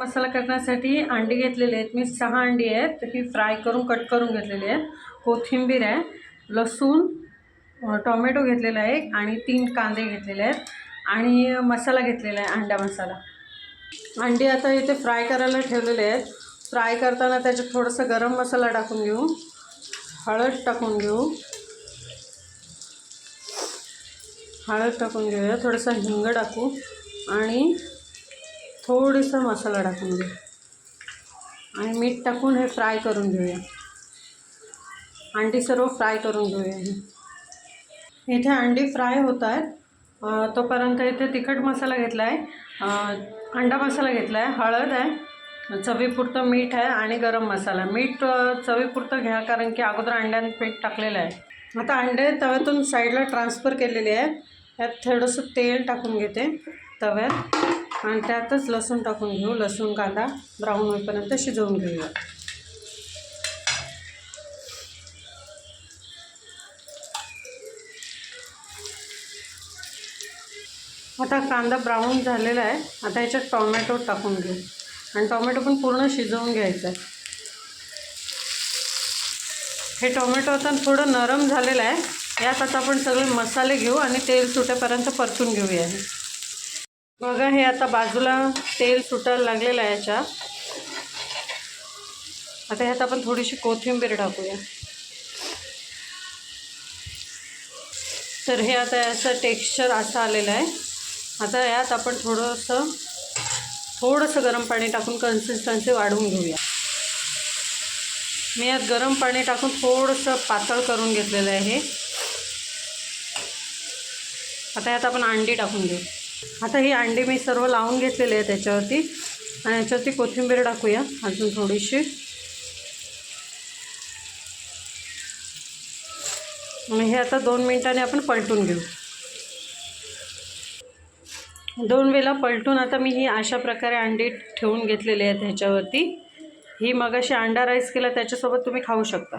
मसाला करण्यासाठी अंडी घेतलेले आहेत मी 6 अंडी आहेत ही फ्राय करून कट करून घेतलेली आहेत। कोथिंबीर आहे, लसूण, टोमॅटो घेतलेला आहे आणि 3 कांदे घेतलेले आहेत आणि मसाला घेतलेला आहे अंडा मसाला। अंडी आता इथे फ्राय करायला ठेवलेले आहेत। फ्राय करताना त्याच्यात थोडंसं गरम मसाला टाकून घेऊ, हळद टाकून घेऊ, थोडंसं हिंग टाकू आणि थोडासा मसाला टाकून घेऊ आणि मीठ टाकून हे फ्राय करून घेऊया। अंडी सर्व फ्राय करून घेऊया। इथे अंडी फ्राय होत आहेत तोपर्यंत इथे तिखट मसाला घेतला आहे, अंडा मसाला घेतला आहे, हळद आहे, चवीपुरतं मीठ आहे आणि गरम मसाला। मीठ चवीपुरतं घ्या कारण की अगोदर अंड्यात मीठ टाकलेलं आहे। आता अंडे तव्यातून साईडला ट्रान्सफर केलेले आहेत। त्यात थोडंसं तेल टाकून घेते तव्यात आणि त्यातच लसूण टाकून घेऊ। लसूण कांदा ब्राऊन होईपर्यंत शिजवून घेऊया। आता कांदा ब्राऊन झालेला आहे। आता याच्यात टोमॅटो टाकून घेऊ आणि टोमॅटो पण पूर्ण शिजवून घ्यायचं आहे। हे टोमॅटो आता थोडं नरम झालेलं आहे। यात आता आपण सगळे मसाले घेऊ आणि तेल सुटेपर्यंत परतून घेऊया। बघा हे आता बाजूला तेल सुटायला लागलेलं आहे याच्यात। आता ह्यात आपण थोडीशी कोथिंबीर टाकूया। तर हे आता याचं टेक्स्चर असं आलेलं आहे। आता यात आपण थोडंसं गरम पाणी टाकून कन्सिस्टन्सी वाढवून घेऊया। मी यात गरम पाणी टाकून थोडंसं पातळ करून घेतलेलं आहे। आता यात आपण अंडी टाकून घेऊ। आता ही अंडी मी सर्व लावून घेतलेली आहे त्याच्यावरती आणि याच्यावरती कोथिंबीर टाकूया अजून थोडीशी आणि हे आता 2 मिनिटांनी आपण पलटून घेऊ। 2 वेळा पलटून आता मी ही अशा प्रकारे अंडी ठेवून घेतलेली आहेत ह्याच्यावरती। ही मगाशी अंडा राईस केला त्याच्यासोबत तुम्ही खाऊ शकता।